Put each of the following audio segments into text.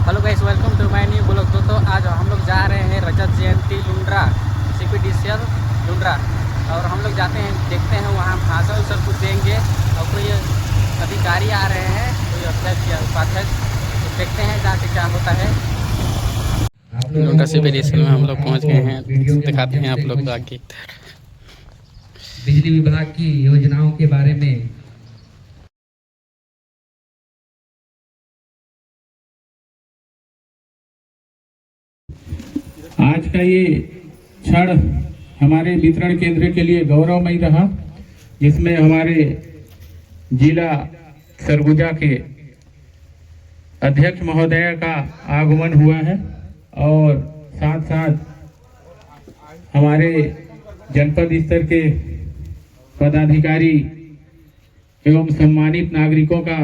Hello guys, welcome to my new blog. तो आज हम लोग जा रहे हैं रजत जयंती लुंड्रा, CPDCL लुंड्रा। और हम लोग जाते हैं, देखते हैं वहाँ भाषण सब कुछ देंगे। और कोई अधिकारी आ रहे हैं, कोई अध्यक्ष या उपाध्यक्ष, तो देखते हैं जाके क्या होता है। लुंड्रा CPDCL में हम लोग पहुँच गए हैं, दिखाते हैं आप लोग को आगे। बिजली विभाग की योजनाओं के बारे में आज का ये क्षण हमारे वितरण केंद्र के लिए गौरवमयी रहा, जिसमें हमारे जिला सरगुजा के अध्यक्ष महोदय का आगमन हुआ है और साथ साथ हमारे जनपद स्तर के पदाधिकारी एवं सम्मानित नागरिकों का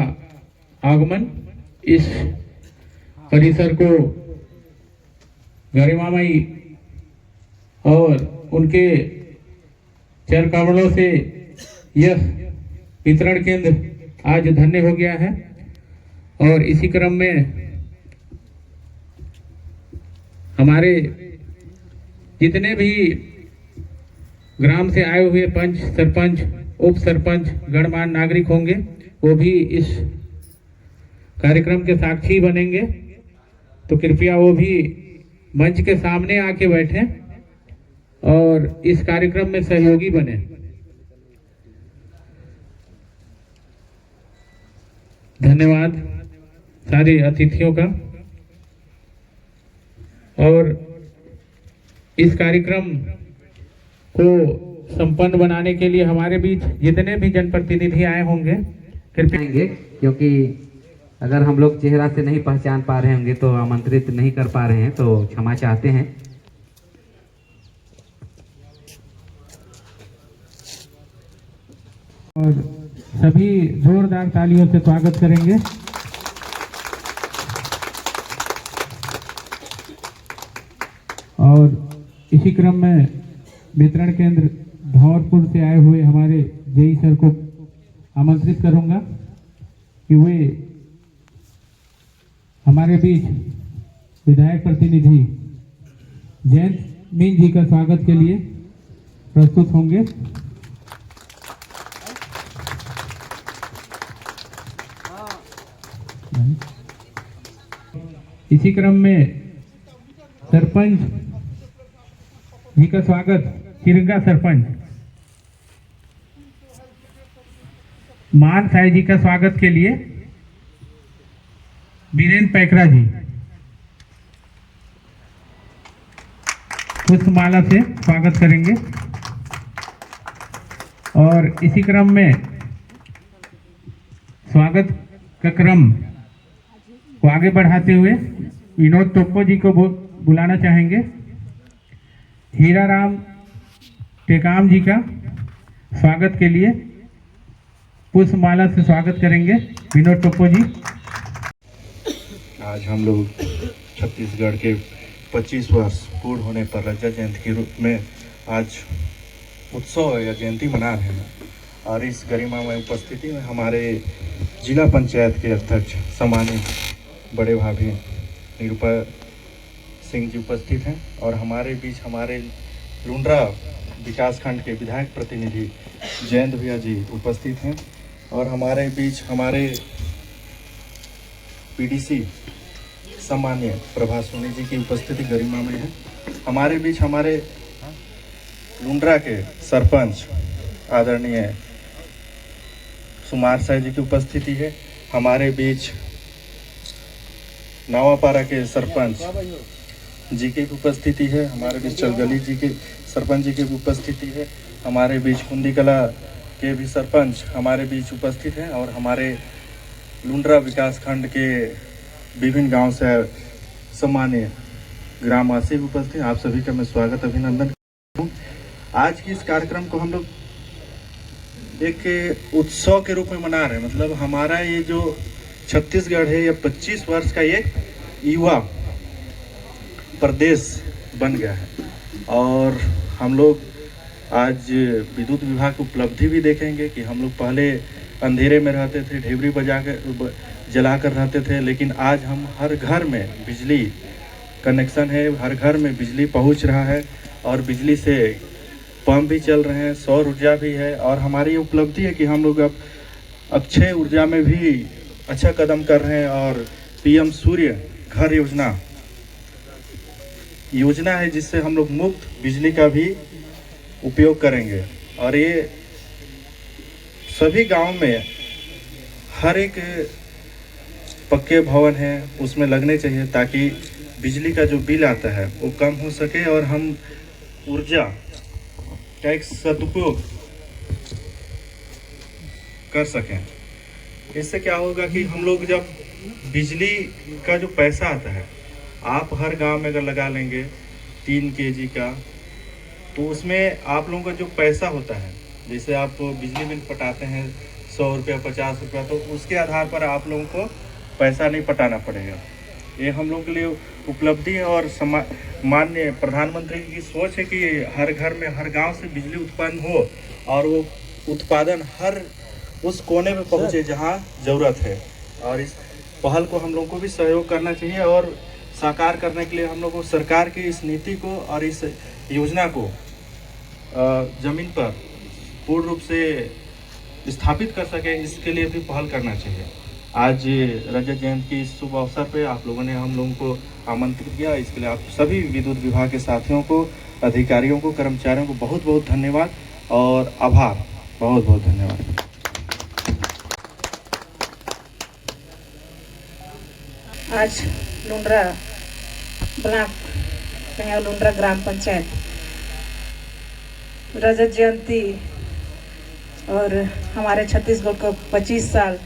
आगमन इस परिसर को गरिमामयी और उनके चर कमलों से यह वितरण केंद्र आज धन्य हो गया है। और इसी क्रम में हमारे जितने भी ग्राम से आए हुए पंच, सरपंच, उप सरपंच, गणमान्य नागरिक होंगे, वो भी इस कार्यक्रम के साक्षी बनेंगे। तो कृपया वो भी मंच के सामने आके बैठें और इस कार्यक्रम में सहयोगी बने। धन्यवाद सारे अतिथियों का। और इस कार्यक्रम को संपन्न बनाने के लिए हमारे बीच जितने भी जनप्रतिनिधि आए होंगे कृपया, क्योंकि अगर हम लोग चेहरा से नहीं पहचान पा रहे होंगे तो आमंत्रित नहीं कर पा रहे हैं, तो क्षमा चाहते हैं। और सभी जोरदार तालियों से स्वागत करेंगे। और इसी क्रम में वितरण केंद्र धौरपुर से आए हुए हमारे जेई सर को आमंत्रित करूंगा कि वे हमारे बीच विधायक प्रतिनिधि जयंत मीन जी का स्वागत के लिए प्रस्तुत होंगे। इसी क्रम में सरपंच जी का स्वागत, चिरंगा सरपंच मान साई जी का स्वागत के लिए वीरेंद्र पैकरा जी पुष्पमाला से स्वागत करेंगे। और इसी क्रम में स्वागत का क्रम को आगे बढ़ाते हुए विनोद टोप्पो जी को बुलाना चाहेंगे। हीराराम टेकाम जी का स्वागत के लिए पुष्पमाला से स्वागत करेंगे विनोद टोप्पो जी। आज हम लोग छत्तीसगढ़ के 25 वर्ष पूर्ण होने पर रजत जयंती के रूप में आज उत्सव या जयंती मना रहे हैं। और इस गरिमामय उपस्थिति में हमारे जिला पंचायत के अध्यक्ष सम्मानित बड़े भाभी निरूपा सिंह जी उपस्थित हैं। और हमारे बीच हमारे लुंड्रा विकास खंड के विधायक प्रतिनिधि जयंत भैया जी उपस्थित हैं। और हमारे बीच हमारे PDC सम्मान्य प्रभा सोनी जी की उपस्थिति गरिमा में है। हमारे बीच हमारे लुंड्रा के सरपंच आदरणीय सुमार साई जी की उपस्थिति है। हमारे बीच नावापारा के सरपंच जी की उपस्थिति है। हमारे बीच चलगली जी के सरपंच जी की उपस्थिति है। हमारे बीच कुंदी कला के भी सरपंच हमारे बीच उपस्थित हैं। और हमारे लुंड्रा विकास खंड के विभिन्न गांव से सम्मान्य ग्रामवासी भी उपस्थित हैं। आप सभी का मैं स्वागत अभिनंदन करता हूँ। आज की इस कार्यक्रम को हम लोग एक उत्सव के रूप में मना रहे हैं। मतलब हमारा ये जो छत्तीसगढ़ है, ये 25 वर्ष का ये युवा प्रदेश बन गया है। और हम लोग आज विद्युत विभाग की उपलब्धि भी देखेंगे कि हम लोग पहले अंधेरे में रहते थे, ढेबरी बजा के जलाकर रहते थे, लेकिन आज हम हर घर में बिजली कनेक्शन है, हर घर में बिजली पहुंच रहा है और बिजली से पंप भी चल रहे हैं, सौर ऊर्जा भी है। और हमारी उपलब्धि है कि हम लोग अब अक्षय ऊर्जा में भी अच्छा कदम कर रहे हैं और पीएम सूर्य घर योजना है, जिससे हम लोग मुफ्त बिजली का भी उपयोग करेंगे। और ये सभी गांव में हर एक पक्के भवन है उसमें लगने चाहिए, ताकि बिजली का जो बिल आता है वो कम हो सके और हम ऊर्जा का एक सदुपयोग कर सकें। इससे क्या होगा कि हम लोग जब बिजली का जो पैसा आता है, आप हर गांव में अगर लगा लेंगे 3 kg का, तो उसमें आप लोगों का जो पैसा होता है, जैसे आप बिजली बिल पटाते हैं 100 रुपया 50 रुपया, तो उसके आधार पर आप लोगों को पैसा नहीं पटाना पड़ेगा। ये हम लोगों के लिए उपलब्धि है और माननीय प्रधानमंत्री की सोच है कि हर घर में हर गांव से बिजली उत्पन्न हो और वो उत्पादन हर उस कोने में पहुंचे जहां ज़रूरत है। और इस पहल को हम लोगों को भी सहयोग करना चाहिए और साकार करने के लिए हम लोग को सरकार की इस नीति को और इस योजना को ज़मीन पर पूर्ण रूप से स्थापित कर सके, इसके लिए भी पहल करना चाहिए। आज रजत जयंती की इस शुभ अवसर पे आप लोगों ने हम लोगों को आमंत्रित किया, इसके लिए आप सभी विद्युत विभाग के साथियों को, अधिकारियों को, कर्मचारियों को बहुत बहुत धन्यवाद और आभार, बहुत बहुत धन्यवाद। आज लुंड्रा ब्लॉक लुंड्रा ग्राम पंचायत रजत जयंती और हमारे छत्तीसगढ़ को 25 साल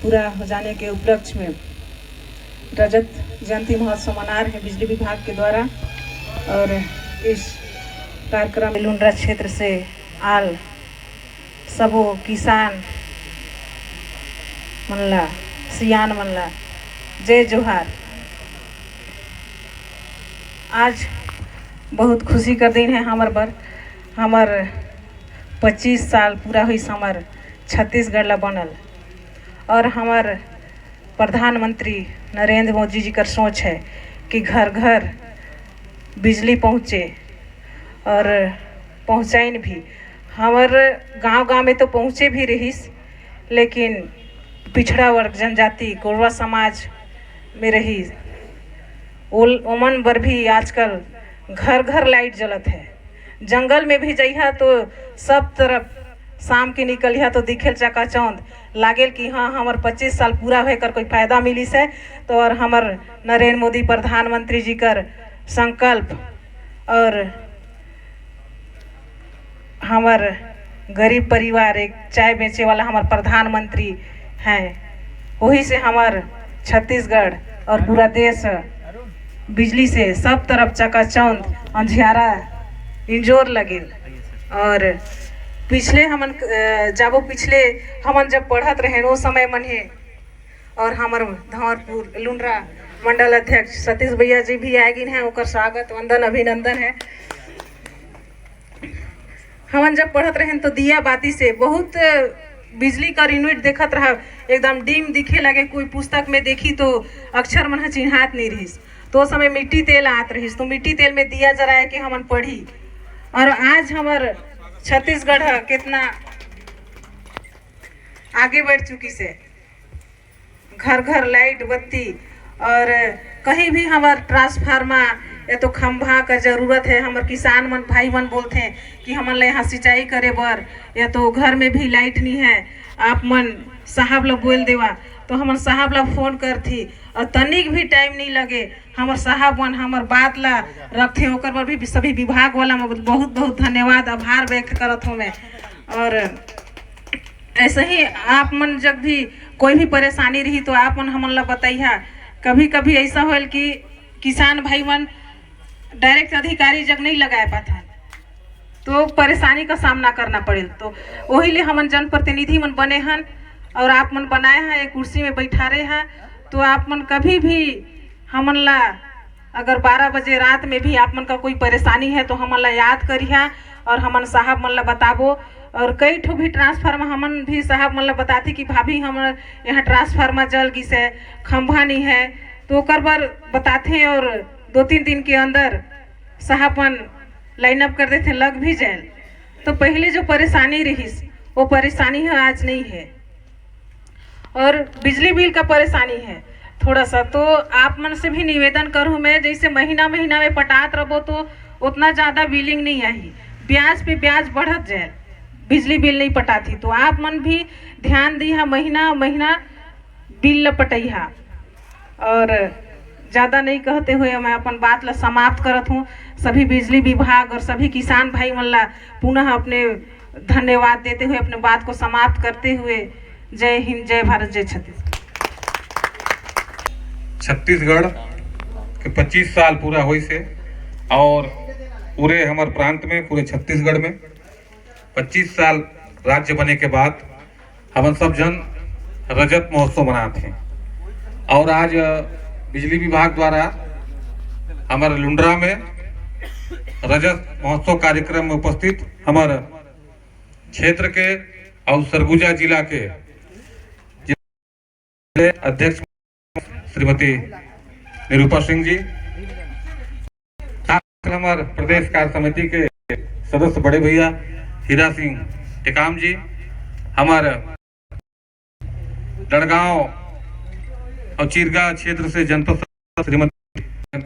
पूरा हो जाने के उपलक्ष्य में रजत जयंती महोत्सव मना रहे हैं बिजली विभाग के द्वारा। और इस कार्यक्रम में लुंड्रा क्षेत्र से आल सबो किसान मनला सियान मनला जय जोहार। आज बहुत खुशी का दिन है हमार 25 साल पूरा हुई हमार छत्तीसगढ़ ला बनल और हमार प्रधानमंत्री नरेंद्र मोदी जी का सोच है कि घर घर बिजली पहुँचे और पहुँचाइन भी। हमार गांव में तो पहुँचे भी रहीस, लेकिन पिछड़ा वर्ग जनजाति कोरवा समाज में रही ओमन बर भी आजकल घर घर लाइट जलत है। जंगल में भी जइहा तो सब तरफ शाम के निकलिहा तो दिखेल चकाचौंध लागेल कि हाँ हमार 25 साल पूरा होकर कोई फायदा मिली से। तो और हमार नरेंद्र मोदी प्रधानमंत्री जी कर संकल्प और हमार गरीब परिवार एक चाय बेचे वाला हमार प्रधानमंत्री हैं, वही से हमार छत्तीसगढ़ और पूरा देश बिजली से सब तरफ चकाचौंध अंधियारा इंजोर लगे। और पिछले हमन जब पढ़त रहे वो समय मन है और हमार धौरपुर लुंड्रा मंडल अध्यक्ष सतीश भैया जी भी आगिन हैं, उनका स्वागत वंदन अभिनंदन है। हमन जब पढ़त रहे तो दिया बाती से बहुत बिजली का यूनिट देखत रहा, एकदम डिम दिखे लगे। कोई पुस्तक में देखी तो अक्षर मन चिन्हात नहीं रहीस, तो समय मिट्टी तेल आत रहीस, तो मिट्टी तेल में दिया जराए के हमन पढ़ी। और आज हमार छत्तीसगढ़ कितना आगे बढ़ चुकी से, घर घर लाइट बत्ती और कहीं भी हमार ट्रांसफार्मा या तो खंभा का जरूरत है। हमार किसान मन भाई मन बोलते हैं कि हमन ले यहाँ सिंचाई करे बर या तो घर में भी लाइट नहीं है, आप मन साहब ला बोल देवा, तो हमार साहब ला फोन करती और तनिक भी टाइम नहीं लगे हमार साहब मन हमार बात ला रखते। होकर पर भी सभी विभाग वाला में बहुत बहुत धन्यवाद आभार व्यक्त करत हूँ मैं। और ऐसे ही आप मन जब भी कोई भी परेशानी रही तो आप मन हमन ला बताइया। कभी कभी ऐसा होल कि किसान भाई मन डायरेक्ट अधिकारी जग नहीं लगाए पाता तो परेशानी का सामना करना पड़े, तो वही लिए हमन जनप्रतिनिधि मन बने हन और आप मन बनाए हैं, एक कुर्सी में बैठा रहे हैं। तो आप मन कभी भी हमन ला अगर 12 बजे रात में भी आप मन का कोई परेशानी है तो हमन ला याद करिहा और हमन साहब मन ला बताबो और कई ठो भी ट्रांसफार्मर हमन भी साहब मतलब बताती कि भाभी हम यहाँ ट्रांसफार्मर जल गिस है, खंभा नहीं है, तो ओकर बर बताते और 2-3 दिन के अंदर साहब मन लाइन अप कर देते, लग भी जाए। तो पहले जो परेशानी रही वो परेशानी है आज नहीं है। और बिजली बिल का परेशानी है थोड़ा सा, तो आप मन से भी निवेदन करूँ मैं, जैसे महीना महीना में पटात रहो तो उतना ज़्यादा बिलिंग नहीं आई, ब्याज पे ब्याज बढ़त जाए, बिजली बिल नहीं पटाती। तो आप मन भी ध्यान दी महीना महीना बिल ल पटैहा। और ज़्यादा नहीं कहते हुए मैं अपन बात ला समाप्त करत हूँ। सभी बिजली विभाग और सभी किसान भाई मन ला पुनः अपने धन्यवाद देते हुए अपने बात को समाप्त करते हुए जय हिंद, जय भारत, जय छत्तीसगढ़। छत्तीसगढ़ के 25 साल पूरा हुई से और पूरे हमारे प्रांत में, पूरे छत्तीसगढ़ में 25 साल राज्य बने के बाद हम सब जन रजत महोत्सव मनाते हैं। और आज बिजली विभाग द्वारा हमारे लुंड्रा में रजत महोत्सव कार्यक्रम में उपस्थित हमारे क्षेत्र के और सरगुजा जिला के अध्यक्ष श्रीमती निरूपा सिंह जी, हमारे प्रदेश कार्य समिति के सदस्य बड़े भैया हीरा सिंह टेकाम जी, हमारे लड़गांव और चीरगा क्षेत्र से जनपद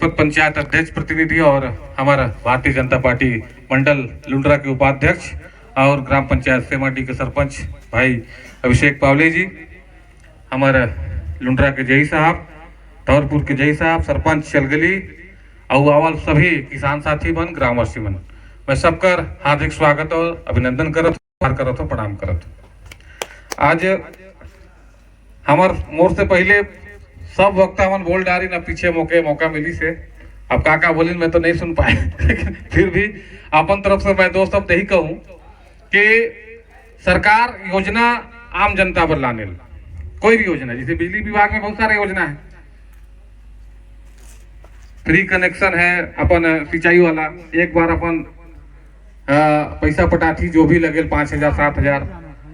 पंचायत अध्यक्ष प्रतिनिधि और हमारा भारतीय जनता पार्टी मंडल लुंड्रा के उपाध्यक्ष और ग्राम पंचायत सेमाडी के सरपंच भाई अभिषेक पावले जी, हमारे लुंड्रा के जई साहब, धौरपुर के जई साहब, सरपंच चलगली और अवल सभी किसान साथी बन, ग्रामवासी बन, मैं सबकर हार्दिक स्वागत और अभिनंदन करत हो, प्रणाम करत। आज हमार मोर से पहले सब वक्ता मन बोल डारी ना, पीछे मौका मिली से अब काका बोली मैं तो नहीं सुन पाए फिर भी अपन तरफ से मैं दो शब्द यही कहूँ कि सरकार योजना आम जनता पर लाने, कोई भी योजना, जैसे बिजली विभाग में बहुत सारे योजना है, फ्री कनेक्शन है अपन सिंचाई वाला, एक बार अपन पैसा पटाती जो भी लगे 5,000 7,000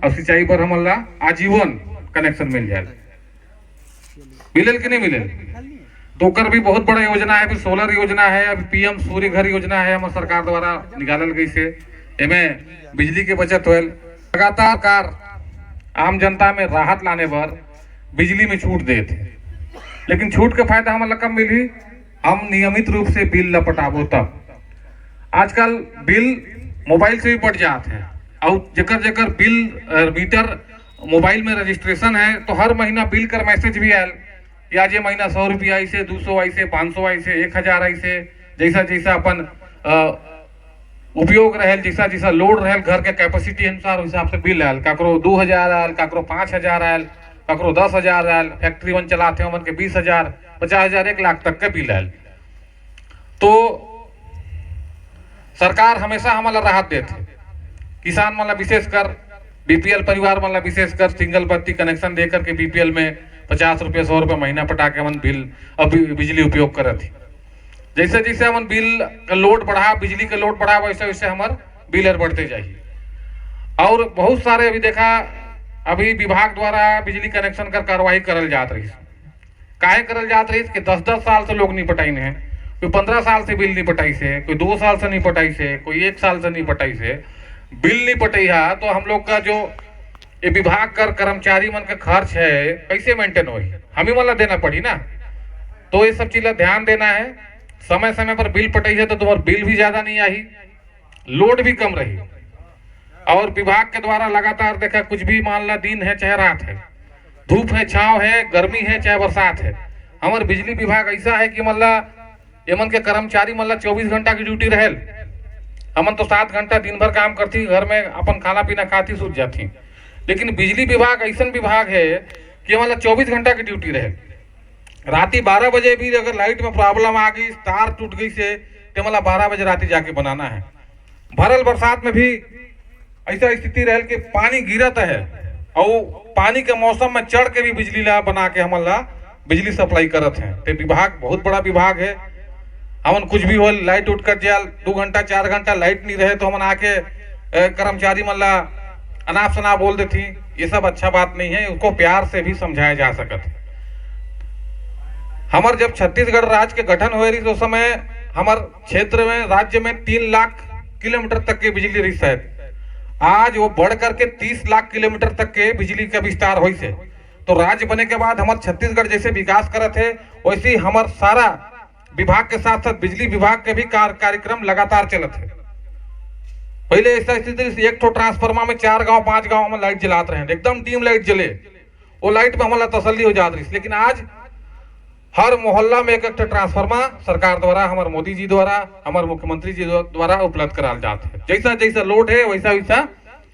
और सिंचाई पर हमला आजीवन कनेक्शन मिल जाए, मिलल कि नहीं मिलल। तो कर भी बहुत बड़ा योजना है, फिर सोलर योजना है, अभी पीएम सूर्य घर योजना है हमारे सरकार द्वारा निकालल गई से, इनमें बिजली के बचत होल। लगातार कार आम जनता में राहत लाने पर बिजली में छूट दे थे, लेकिन छूट के फायदा हमारा कब मिली, हम नियमित रूप से बिल लपटाबो तब। आजकल बिल मोबाइल से भी बढ़ जाते हैं और जेकर बिल मीटर मोबाइल में रजिस्ट्रेशन है तो हर महीना बिल कर मैसेज भी आयल कि आज ये महीना 100 रुपया आई से, 200 आई से, 500 आई से, 1000 आई से, जैसा जैसा अपन उपयोग रहल, जैसा जैसा लोड रहल घर के कैपेसिटी अनुसार हिसाब से बिल आयल, ककरो 2000 आयल, ककरो 5000 आयल, ककरो 10,000 आयल, फैक्ट्री वन चलाते हैं मन के 20,000, 50,000, 1 लाख तक के बिल आयल। तो सरकार हमेशा हमारा राहत देते, किसान वाला विशेषकर बीपीएल परिवार वाला विशेषकर सिंगल बत्ती कनेक्शन देकर के बीपीएल में 50 रुपये 100 रुपये महीना पटा के हम बिल अब बिजली उपयोग कर थी। जैसे जैसे हम बिल का लोड बढ़ा, बिजली का लोड बढ़ा, वैसे वैसे हमारे बिल बढ़ते जाइए। और बहुत सारे अभी देखा, अभी विभाग द्वारा बिजली कनेक्शन का कार्रवाई करल जात रही, काहे करल जात रही कि 10-10 साल से लोग नहीं पटाइन है, कोई 15 साल से बिल नहीं पटाई से, कोई 2 साल से नहीं पटाई से, कोई 1 साल से नहीं पटाई से बिल नहीं पटाई है। तो हम लोग का जो ये विभाग कर कर्मचारी मन का खर्च है कैसे मेंटेन हो, हम ही वाला देना पड़ी ना। तो ये सब चीज़ ध्यान देना है, समय समय पर बिल पटाई है तो तुम्हारा बिल भी ज्यादा नहीं आई, लोड भी कम रही। और विभाग के द्वारा लगातार देखा, कुछ भी मान ला दिन है चाहे रात है, धूप है छांव है, गर्मी है चाहे बरसात है, हमारे बिजली विभाग ऐसा है कि मतलब एमन के कर्मचारी मतलब 24 घंटा की ड्यूटी रहल। हमन तो 7 घंटा दिन भर काम करती, घर में अपन खाना पीना खाती, सूझ जाती। लेकिन बिजली विभाग ऐसा विभाग है कि मतलब 24 घंटा की ड्यूटी रहे। राती 12 बजे भी अगर लाइट में प्रॉब्लम आ गई, तार टूट गई से, तो मतलब 12 बजे राती जाके बनाना है। भरल बरसात में भी ऐसा स्थिति रहे कि पानी गिरत है और पानी के मौसम में चढ़ के भी बिजली ला बना के हमला बिजली सप्लाई करत हैं। तो विभाग बहुत बड़ा विभाग है। हमन कुछ भी हो, लाइट उठ कर जाल 2 घंटा 4 घंटा लाइट नहीं रहे तो हमन आके कर्मचारी मल्ला अनाप शनाप बोल देती, ये सब अच्छा बात नहीं है, उसको प्यार से भी समझाया जा सकत। हमार जब छत्तीसगढ़ राज्य के गठन हुए रही तो उस समय हमार क्षेत्र में राज्य में 3 लाख किलोमीटर तक के बिजली रही शायद, आज वो बढ़ करके 30 लाख किलोमीटर तक के बिजली का विस्तार हुई से। तो राज्य बने के बाद हमारे छत्तीसगढ़ जैसे विकास करत है वैसे ही हमार सारा विभाग के साथ साथ बिजली विभाग के भी कार्यक्रम लगातार चलत है। पहले ऐसा स्थिति एक तो ट्रांसफार्मर में 4 गांव 5 गांव में लाइट जलाते रहे, एकदम डीम लाइट जले, वो लाइट में हमारा तसल्ली हो जाती रही। लेकिन आज हर मोहल्ला में एक ट्रांसफार्मर सरकार द्वारा, हमारे मोदी जी द्वारा, हमारे मुख्यमंत्री जी द्वारा उपलब्ध कराल जाते हैं। जैसा जैसा लोड है वैसा वैसा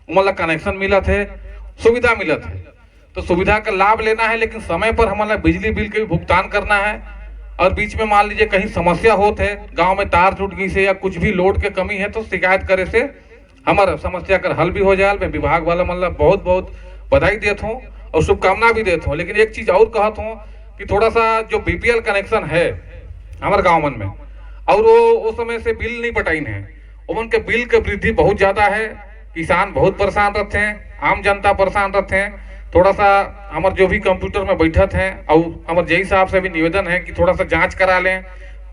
मतलब कनेक्शन मिलत है, सुविधा मिलत है। तो सुविधा का लाभ लेना है, लेकिन समय पर हमारा बिजली बिल के भी भुगतान करना है। और बीच में मान लीजिए कहीं समस्या होते है, गांव में तार टूट गई से या कुछ भी लोड के कमी है, तो शिकायत करे से हमारा समस्या का हल भी हो जाए। मैं विभाग वाला मतलब बहुत बहुत बधाई देता हूँ और शुभकामना भी देता हूँ। लेकिन एक चीज और कहता हूँ कि थोड़ा सा जो बीपीएल कनेक्शन है हमारे गाँव मन में, और वो उस समय से बिल नहीं पटाइन है, उनके बिल की वृद्धि बहुत ज्यादा है, किसान बहुत परेशान रहते हैं, आम जनता परेशान रहते हैं। थोड़ा सा हमारे जो भी कंप्यूटर में बैठत हैं और हमारे जेई साहब से भी निवेदन है कि थोड़ा सा जांच करा लें,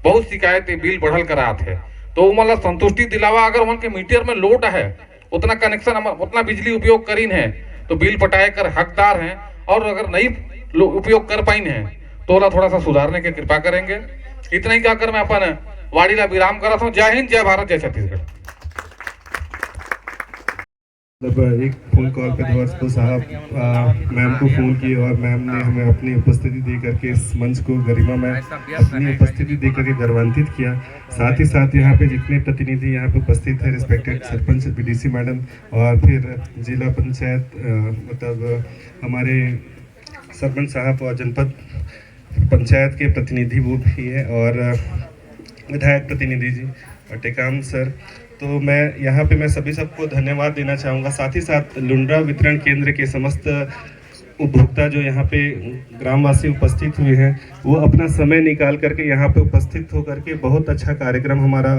बहुत शिकायतें बिल बढ़ल कराते हैं। तो मतलब संतुष्टि दिलावा, अगर उनके मीटर में लोड है उतना कनेक्शन उतना बिजली उपयोग करीन है तो बिल पटाए कर हकदार हैं, और अगर नहीं उपयोग कर पाइन है तो थोड़ा सा सुधारने की कृपा करेंगे। इतना ही कहकर मैं अपन वाड़ीला विराम करता हूँ। जय हिंद, जय भारत, जय छत्तीसगढ़। एक फोन कॉल पे दोस्तों साहब मैम को फ़ोन किए और मैम ने हमें अपनी उपस्थिति दे करके इस मंच को गरिमा में अपनी उपस्थिति दे करके गौरवान्वित किया। साथ ही साथ यहाँ पे जितने प्रतिनिधि यहाँ पे उपस्थित हैं, रिस्पेक्टेड सरपंच बीडीसी मैडम और फिर जिला पंचायत मतलब हमारे सरपंच साहब और जनपद पंचायत के प्रतिनिधि वो भी है, और विधायक प्रतिनिधि जी और टेकाम सर। तो मैं यहाँ पे मैं सबको धन्यवाद देना चाहूँगा। साथ ही साथ लुंड्रा वितरण केंद्र के समस्त उपभोक्ता जो यहाँ पे ग्रामवासी उपस्थित हुए हैं, वो अपना समय निकाल करके यहाँ पे उपस्थित होकर के बहुत अच्छा कार्यक्रम हमारा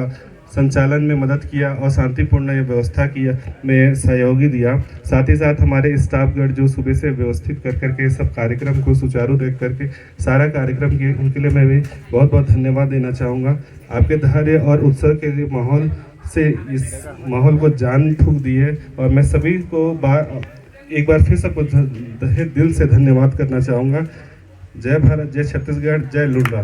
संचालन में मदद किया और शांतिपूर्ण ये व्यवस्था किया में सहयोगी दिया। साथ ही साथ हमारे स्टाफगढ़ जो सुबह से व्यवस्थित कर करके सब कार्यक्रम को सुचारू देख करके सारा कार्यक्रम के उनके लिए मैं भी बहुत बहुत धन्यवाद देना चाहूँगा। आपके धैर्य और उत्सव के माहौल से इस माहौल को जान फूंक दी है, और मैं सभी को एक बार फिर सबको दिल से धन्यवाद करना चाहूँगा। जय भारत, जय छत्तीसगढ़, जय लुंड्रा।